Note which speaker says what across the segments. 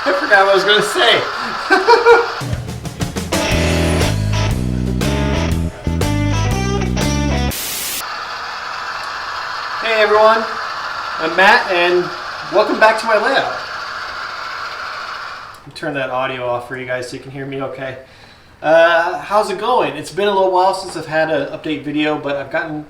Speaker 1: I forgot what I was going to say. Hey everyone, I'm Matt and welcome back to my layout. I'll turn that audio off for you guys so you can hear me okay. How's it going? It's been a little while since I've had an update video, but I've gotten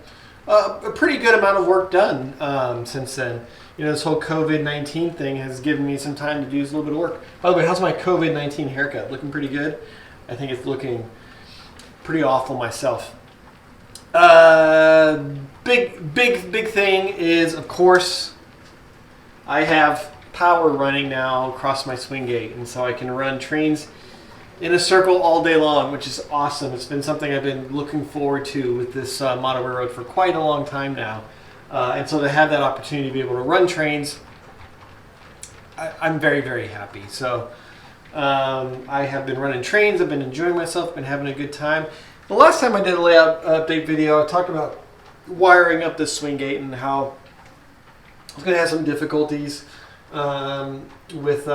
Speaker 1: a pretty good amount of work done since then. You know, this whole COVID-19 thing has given me some time to do a little bit of work. By the way, how's my COVID-19 haircut? Looking pretty good? I think it's looking pretty awful myself. Big thing is, of course, I have power running now across my swing gate, and so I can run trains in a circle all day long, which is awesome. It's been something I've been looking forward to with this model railroad for quite a long time now. And so to have that opportunity to be able to run trains, I'm very, very happy. So I have been running trains, I've been enjoying myself, been having a good time. The last time I did a layout update video, I talked about wiring up this swing gate and how I was going to have some difficulties with,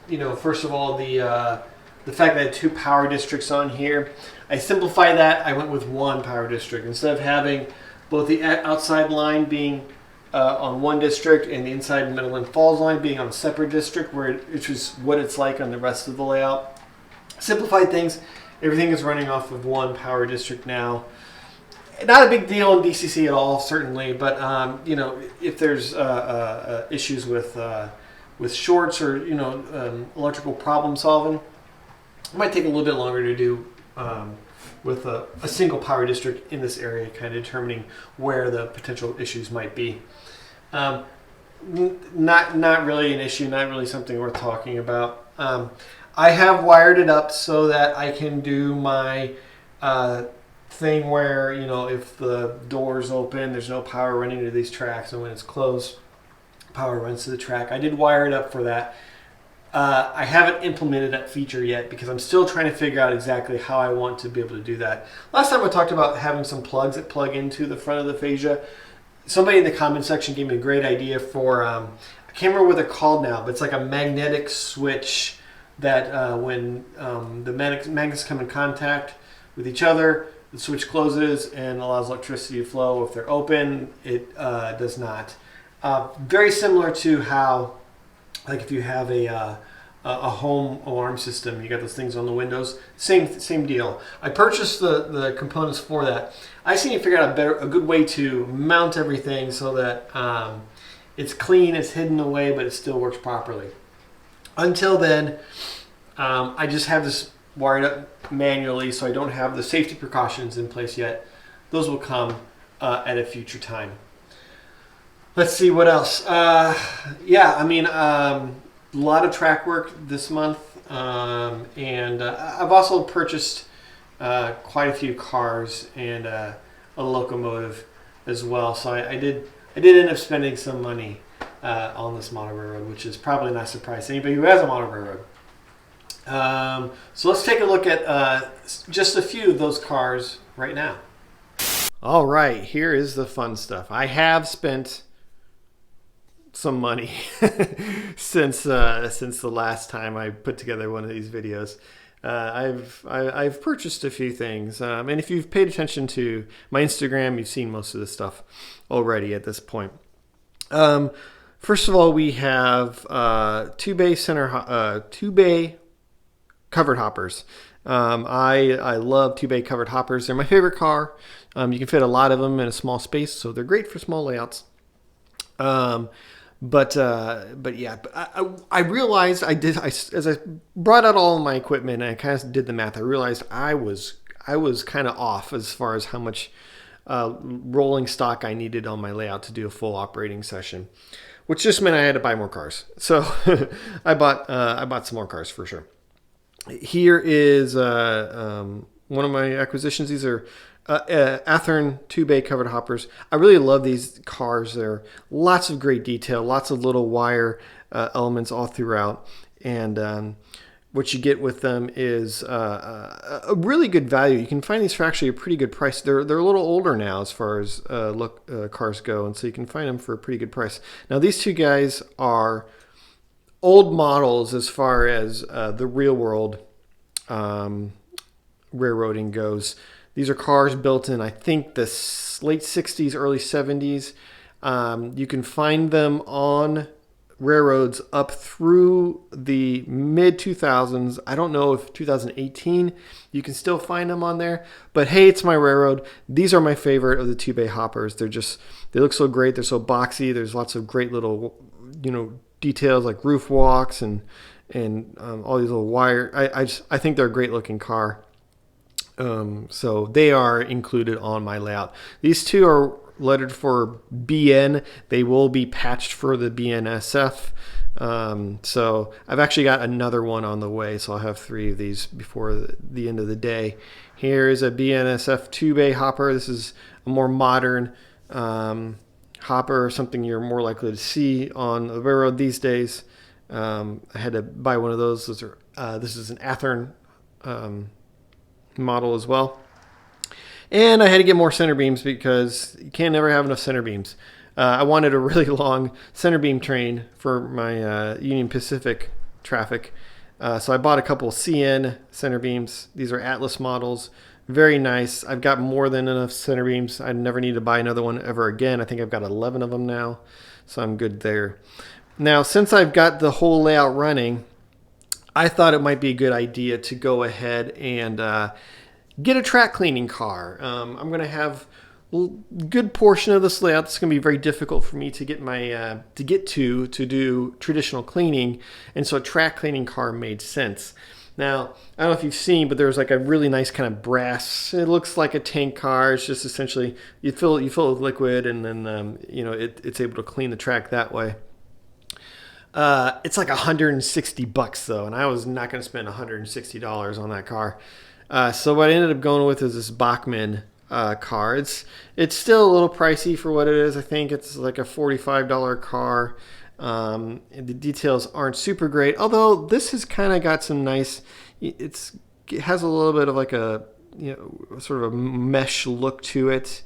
Speaker 1: you know, first of all, the fact that I had two power districts on here. I simplified that. I went with one power district. Instead of having both the outside line being on one district and the inside Meadowland Falls line being on a separate district, which is what it's like on the rest of the layout. Simplified things. Everything is running off of one power district now. Not a big deal in DCC at all, certainly, but you know, if there's issues with shorts or electrical problem solving, it might take a little bit longer to do with a single power district in this area, kind of determining where the potential issues might be. Not really an issue, not really something worth talking about. I have wired it up so that I can do my thing where, you know, if the door's open, there's no power running to these tracks, and when it's closed, power runs to the track. I did wire it up for that. I haven't implemented that feature yet because I'm still trying to figure out exactly how I want to be able to do that. Last time I talked about having some plugs that plug into the front of the fascia. Somebody in the comment section gave me a great idea for, I can't remember what they're called now, but it's like a magnetic switch that when the magnets come in contact with each other, the switch closes and allows electricity to flow. If they're open, it does not. Very similar to how, like if you have a home alarm system, you got those things on the windows. Same deal. I purchased the components for that. I just need to figure out a good way to mount everything so that it's clean, it's hidden away, but it still works properly. Until then, I just have this wired up manually, so I don't have the safety precautions in place yet. Those will come at a future time. Let's see what else. Yeah, I mean, a lot of track work this month, and I've also purchased quite a few cars and a locomotive as well. So I did end up spending some money on this model railroad, which is probably not a surprise to anybody who has a model railroad. So let's take a look at just a few of those cars right now. All right, here is the fun stuff. I have spent some money since the last time I put together one of these videos. I've purchased a few things, and if you've paid attention to my Instagram, you've seen most of this stuff already at this point. First of all, we have two bay covered hoppers. I love 2-bay covered hoppers. They're my favorite car. You can fit a lot of them in a small space, so they're great for small layouts. But yeah, I realized as I brought out all of my equipment and I kind of did the math, I realized I was kind of off as far as how much rolling stock I needed on my layout to do a full operating session, which just meant I had to buy more cars. So I bought some more cars for sure. Here is one of my acquisitions. These are Athearn 2-bay covered hoppers. I really love these cars. There are lots of great detail, lots of little wire elements all throughout, and what you get with them is a really good value. You can find these for actually a pretty good price. They're a little older now as far as cars go, and so you can find them for a pretty good price. Now these two guys are old models as far as the real world railroading goes. These are cars built in, I think, the late 60s, early 70s. You can find them on railroads up through the mid 2000s. I don't know if 2018 you can still find them on there, but hey, it's my railroad. These are my favorite of the 2-bay hoppers. They look so great. They're so boxy. There's lots of great little, details like roof walks and all these little wire. I think they're a great looking car. So they are included on my layout. These two are lettered for BN. They will be patched for the BNSF. So I've actually got another one on the way, so I'll have 3 of these before the end of the day. Here is a BNSF 2-bay hopper. This is a more modern hopper, something you're more likely to see on the railroad these days. I had to buy one of those. This is an Athearn model as well. And I had to get more center beams because you can never have enough center beams. I wanted a really long center beam train for my Union Pacific traffic. So I bought a couple CN center beams. These are Atlas models. Very nice. I've got more than enough center beams. I never need to buy another one ever again. I think I've got 11 of them now. So I'm good there. Now, since I've got the whole layout running, I thought it might be a good idea to go ahead and get a track cleaning car. I'm going to have a good portion of this layout that's going to be very difficult for me to get to do traditional cleaning, and so a track cleaning car made sense. Now, I don't know if you've seen, but there's like a really nice kind of brass. It looks like a tank car. It's just essentially you fill it with liquid, and then it's able to clean the track that way. It's like $160 though, and I was not going to spend $160 on that car. So what I ended up going with is this Bachmann car. It's still a little pricey for what it is. I think it's like a $45 car. The details aren't super great, although this has kind of got some nice. It has a little bit of like a sort of a mesh look to it.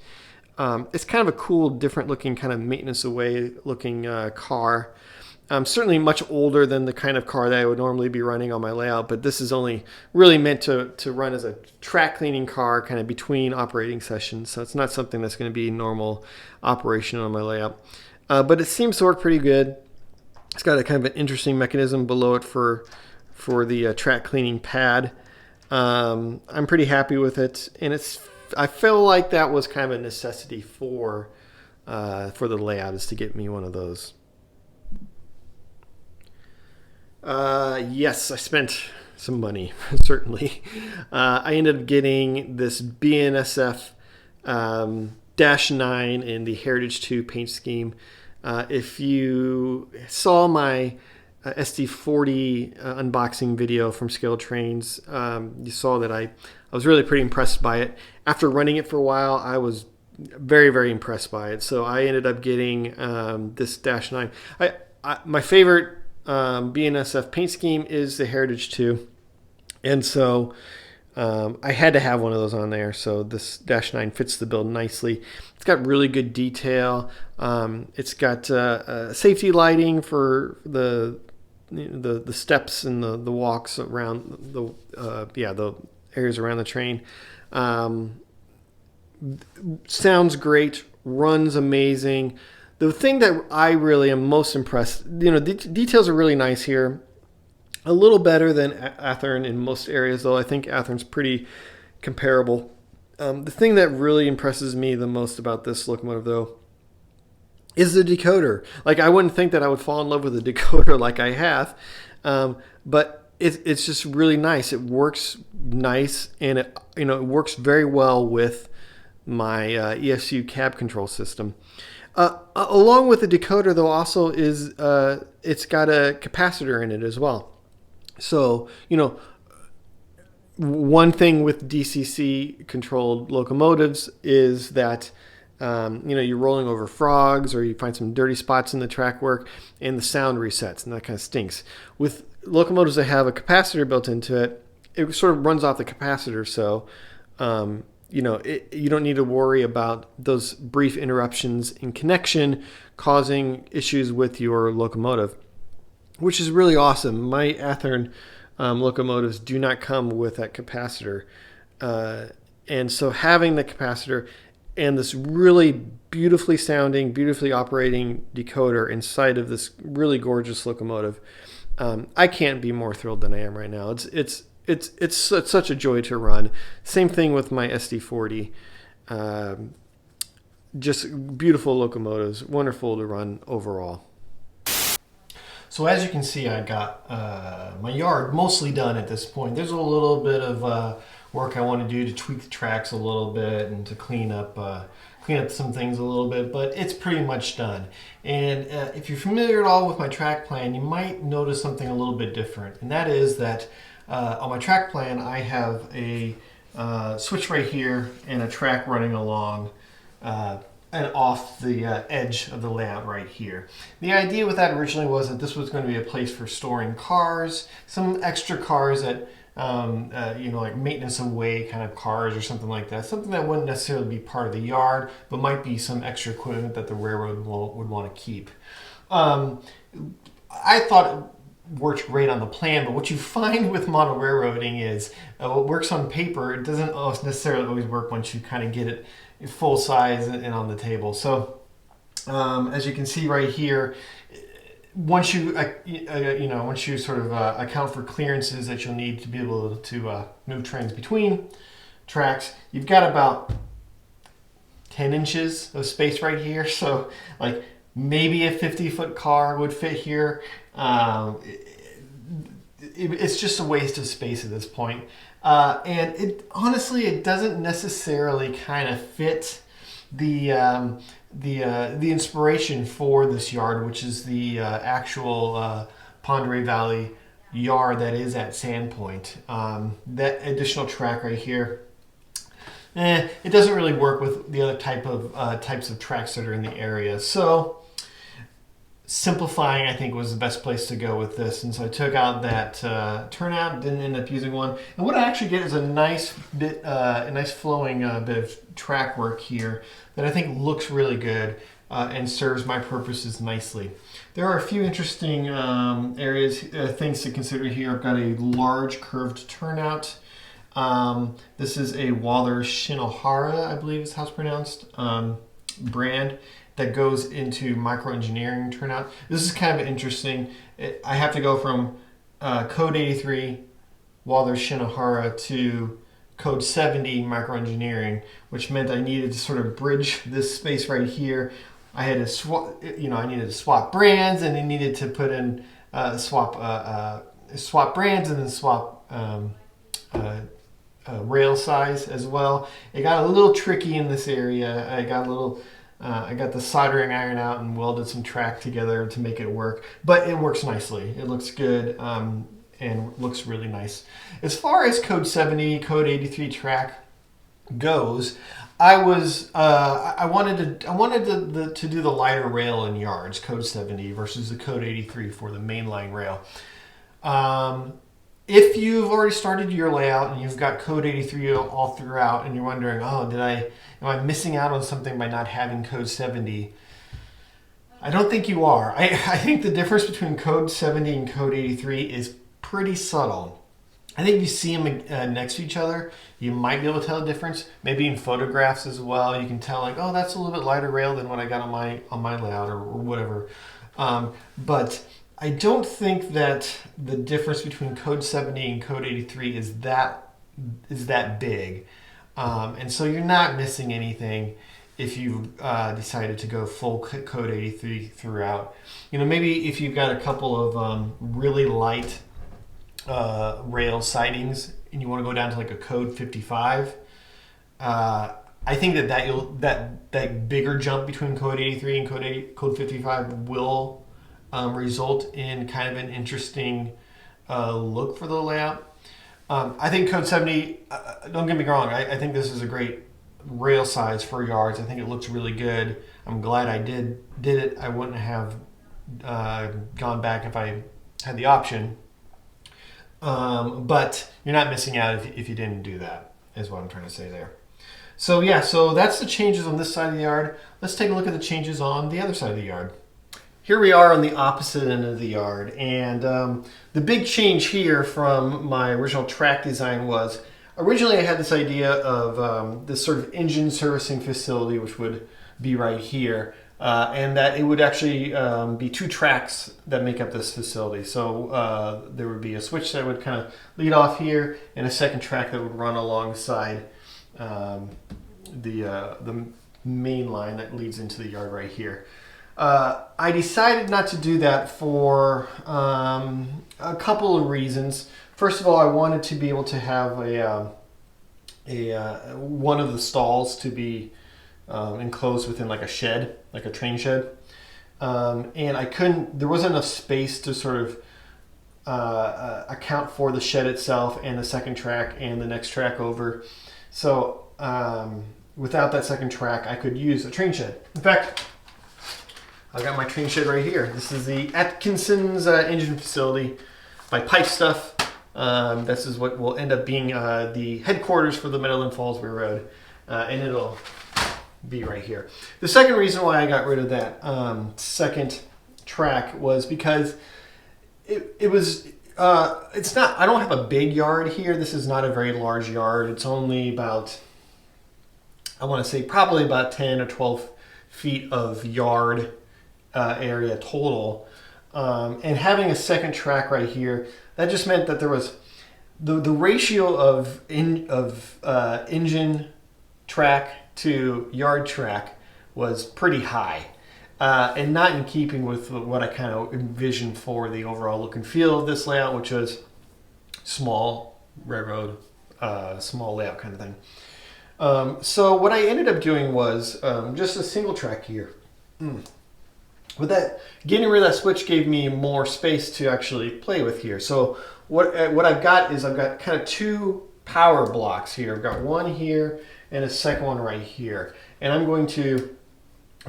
Speaker 1: It's kind of a cool, different looking, kind of maintenance away looking car. Certainly much older than the kind of car that I would normally be running on my layout, but this is only really meant to run as a track cleaning car kind of between operating sessions, so it's not something that's going to be normal operation on my layout. But it seems to work pretty good. It's got a kind of an interesting mechanism below it for the track cleaning pad. I'm pretty happy with it, and I feel like that was kind of a necessity for the layout, is to get me one of those. Yes, I spent some money, certainly. I ended up getting this BNSF -9 in the Heritage 2 paint scheme. If you saw my SD40 unboxing video from Scale Trains, you saw that I was really pretty impressed by it. After running it for a while, I was very, very impressed by it. So I ended up getting this -9. My favorite BNSF paint scheme is the Heritage 2, and so I had to have one of those on there. So this -9 fits the build nicely. It's got really good detail. It's got safety lighting for the steps and the walks around the areas around the train. Sounds great, runs amazing. The thing that I really am most impressed, the details are really nice here. A little better than Athearn in most areas, though I think Athearn's pretty comparable. The thing that really impresses me the most about this locomotive, though, is the decoder. Like, I wouldn't think that I would fall in love with a decoder like I have, but it's just really nice. It works nice, and it works very well with my ESU cab control system. Along with the decoder, though, also is it's got a capacitor in it as well. So, one thing with DCC controlled locomotives is that you're rolling over frogs, or you find some dirty spots in the track work, and the sound resets, and that kind of stinks. With locomotives that have a capacitor built into it, it sort of runs off the capacitor, so you don't need to worry about those brief interruptions in connection causing issues with your locomotive. which is really awesome. My Athearn locomotives do not come with that capacitor. And so having the capacitor and this really beautifully sounding, beautifully operating decoder inside of this really gorgeous locomotive, I can't be more thrilled than I am right now. It's such a joy to run. Same thing with my SD40. Just beautiful locomotives, wonderful to run overall. So as you can see, I got my yard mostly done at this point. There's a little bit of work I want to do to tweak the tracks a little bit and to clean up some things a little bit, but it's pretty much done. And if you're familiar at all with my track plan, you might notice something a little bit different, and that is that on my track plan I have a switch right here and a track running along and off the edge of the layout right here. The idea with that originally was that this was going to be a place for storing cars, some extra cars that like maintenance away kind of cars or something like that. Something that wouldn't necessarily be part of the yard, but might be some extra equipment that the railroad would want to keep. I thought it worked great on the plan, but what you find with model railroading is what works on paper, it doesn't necessarily always work once you kind of get it full size and on the table. So as you can see right here, once you sort of account for clearances that you'll need to be able to move trains between tracks, you've got about 10 inches of space right here. So like maybe a 50-foot car would fit here. It's just a waste of space at this point. And honestly, it doesn't necessarily kind of fit the inspiration for this yard, which is the actual Pend Oreille Valley yard that is at Sandpoint. That additional track right here, it doesn't really work with the other types of tracks that are in the area. So simplifying, I think, was the best place to go with this, and so I took out that turnout, didn't end up using one. And what I actually get is a nice flowing bit of track work here that I think looks really good and serves my purposes nicely. There are a few interesting areas, things to consider here. I've got a large curved turnout. This is a Walther Shinohara, I believe is how it's pronounced, brand that goes into microengineering turnout. This is kind of interesting. I have to go from code 83 Walther Shinohara to code 70 microengineering, which meant I needed to sort of bridge this space right here. I had to swap, I needed to swap brands, and I needed to put in swap brands and then swap rail size as well. It got a little tricky in this area. I got the soldering iron out and welded some track together to make it work, but it works nicely. It looks good and looks really nice. As far as code 70, code 83 track goes, I wanted to do the lighter rail in yards, code 70 versus the code 83 for the mainline rail. If you've already started your layout and you've got code 83 all throughout and you're wondering, oh, am I missing out on something by not having code 70? I don't think you are. I think the difference between code 70 and code 83 is pretty subtle. I think if you see them next to each other, you might be able to tell a difference. Maybe in photographs as well, you can tell like, oh, that's a little bit lighter rail than what I got on my layout or whatever. But I don't think that the difference between code 70 and code 83 is that big. And so you're not missing anything if you decided to go full code 83 throughout. Maybe if you've got a couple of really light rail sidings and you want to go down to like a code 55, I think that bigger jump between code 83 and code 55 will result in kind of an interesting look for the layout. I think code 70, don't get me wrong, I think this is a great rail size for yards. I think it looks really good. I'm glad I did it. I wouldn't have gone back if I had the option. But you're not missing out if you didn't do that, is what I'm trying to say there. So yeah, so that's the changes on this side of the yard. Let's take a look at the changes on the other side of the yard. here we are on the opposite end of the yard, and the big change here from my original track design was originally I had this idea of this sort of engine servicing facility, which would be right here, and that it would actually be 2 tracks that make up this facility. So there would be a switch that would kind of lead off here, and a second track that would run alongside the main line that leads into the yard right here. I decided not to do that for a couple of reasons. First of all, I wanted to be able to have one of the stalls to be enclosed within like a shed, like a train shed, and I couldn't. There wasn't enough space to sort of account for the shed itself and the second track and the next track over. So without that second track, I could use a train shed. In fact, I've got my train shed right here. This is the Atkinson's engine facility by Pipe Stuff. This is what will end up being the headquarters for the Meadowland Falls Railroad, and it'll be right here. The second reason why I got rid of that second track was because it was it's not. I don't have a big yard here. This is not a very large yard. It's only about, I want to say probably about 10 or 12 feet of yard area total, and having a second track right here, that just meant that there was the ratio of engine track to yard track was pretty high, and not in keeping with what I kind of envisioned for the overall look and feel of this layout, which was small railroad, small layout kind of thing. So what I ended up doing was just a single track here. With that, getting rid of that switch gave me more space to actually play with here. So what I've got is I've got kind of 2 power blocks here. I've got one here and a second one right here. And I'm going to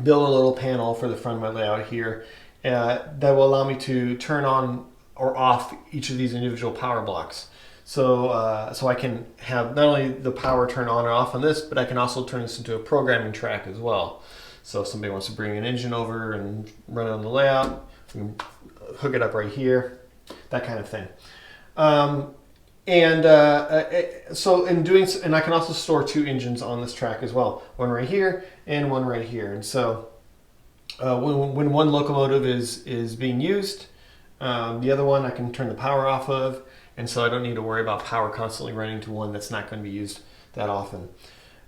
Speaker 1: build a little panel for the front of my layout here that will allow me to turn on or off each of these individual power blocks. So so I can have not only the power turn on or off on this, but I can also turn this into a programming track as well. So if somebody wants to bring an engine over and run it on the layout, we can hook it up right here, that kind of thing. So in doing so, and I can also store 2 engines on this track as well, one right here and one right here. And so when one locomotive is being used, the other one I can turn the power off of, and so I don't need to worry about power constantly running to one that's not going to be used that often.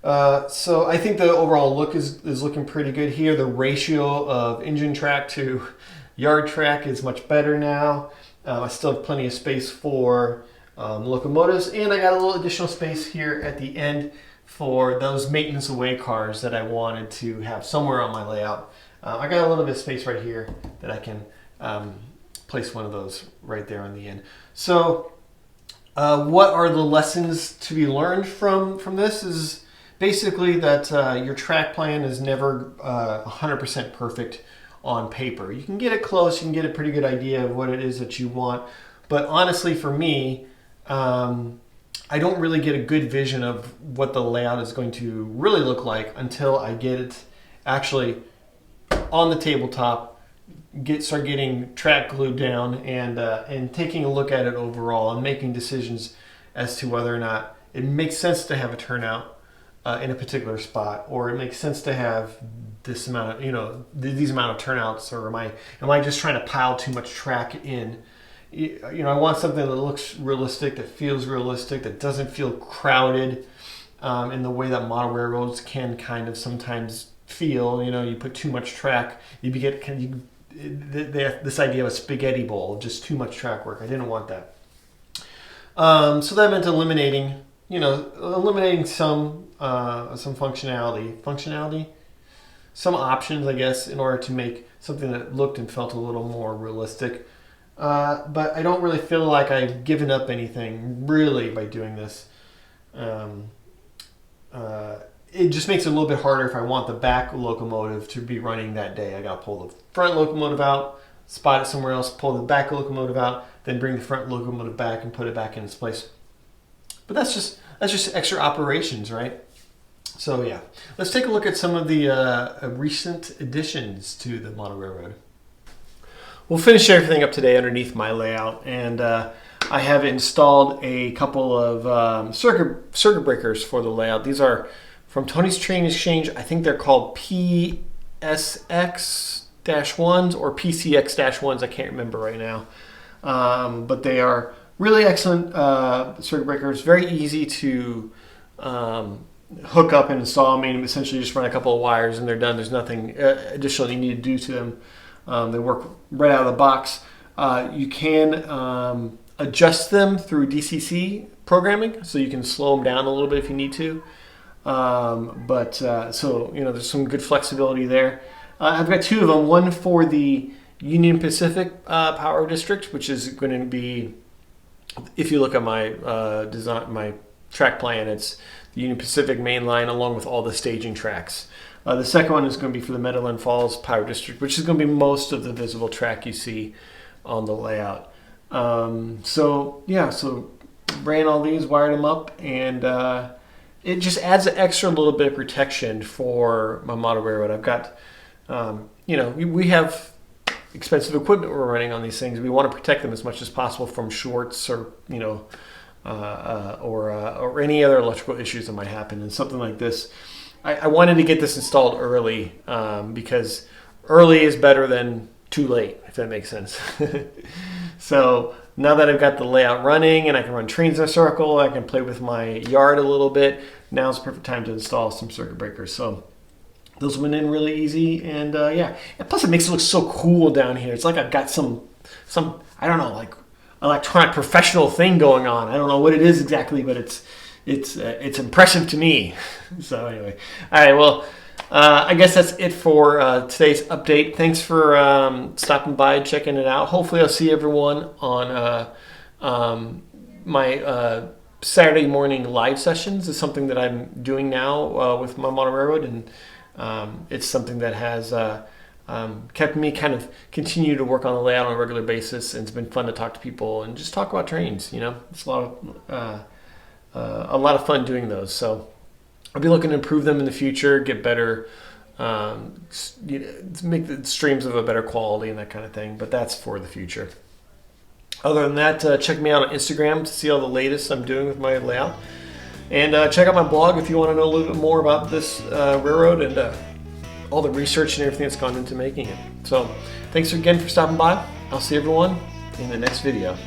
Speaker 1: So I think the overall look is looking pretty good here. The ratio of engine track to yard track is much better now. I still have plenty of space for locomotives, and I got a little additional space here at the end for those maintenance away cars that I wanted to have somewhere on my layout. I got a little bit of space right here that I can place one of those right there on the end. So what are the lessons to be learned from this is basically that your track plan is never 100% perfect on paper. You can get it close, you can get a pretty good idea of what it is that you want, but honestly for me, I don't really get a good vision of what the layout is going to really look like until I get it actually on the tabletop, start getting track glued down, and taking a look at it overall and making decisions as to whether or not it makes sense to have a turnout in a particular spot, or it makes sense to have this amount of, these amount of turnouts, or am I just trying to pile too much track in? I want something that looks realistic, that feels realistic, that doesn't feel crowded in the way that model railroads can kind of sometimes feel. You put too much track, you get this idea of a spaghetti bowl, just too much track work. I didn't want that. So that meant eliminating some functionality, some options, I guess, in order to make something that looked and felt a little more realistic. But I don't really feel like I've given up anything really by doing this. It just makes it a little bit harder if I want the back locomotive to be running that day. I got to pull the front locomotive out, spot it somewhere else, pull the back locomotive out, then bring the front locomotive back and put it back in its place. But that's just extra operations, right? So yeah, let's take a look at some of the recent additions to the model railroad. we'll finish everything up today underneath my layout, and I have installed a couple of circuit breakers for the layout. These are from Tony's Train Exchange. I think they're called PSX-1s or PCX-1s. I can't remember right now, but they are really excellent circuit breakers. Very easy to hook up and install. I mean, essentially just run a couple of wires and they're done. There's nothing additional you need to do to them. They work right out of the box. You can adjust them through DCC programming, so you can slow them down a little bit if you need to. So you know, there's some good flexibility there. I've got two of them. One for the Union Pacific Power District, which is going to be, if you look at my my track plan, it's the Union Pacific main line along with all the staging tracks. The second one is going to be for the Meadowland Falls Power District, which is going to be most of the visible track you see on the layout. So ran all these, wired them up, and it just adds an extra little bit of protection for my model railroad. I've got, we have expensive equipment we're running on these things. We want to protect them as much as possible from shorts or or any other electrical issues that might happen. And something like this, I wanted to get this installed early because early is better than too late, if that makes sense. So now that I've got the layout running and I can run trains in a circle, I can play with my yard a little bit. Now's the perfect time to install some circuit breakers. So those went in really easy, and and plus it makes it look so cool down here. It's like I've got some I don't know, like electronic professional thing going on. I don't know what it is exactly, but it's impressive to me. So anyway, all right, well, I guess that's it for today's update. Thanks for stopping by, checking it out. Hopefully I'll see everyone on my Saturday morning live sessions. Is something that I'm doing now with my model railroad, and it's something that has kept me kind of continue to work on the layout on a regular basis, and it's been fun to talk to people and just talk about trains. It's a lot of fun doing those. So I'll be looking to improve them in the future, get better, make the streams of a better quality and that kind of thing. But that's for the future. Other than that, check me out on Instagram to see all the latest I'm doing with my layout. And check out my blog if you want to know a little bit more about this railroad and all the research and everything that's gone into making it. So thanks again for stopping by. I'll see everyone in the next video.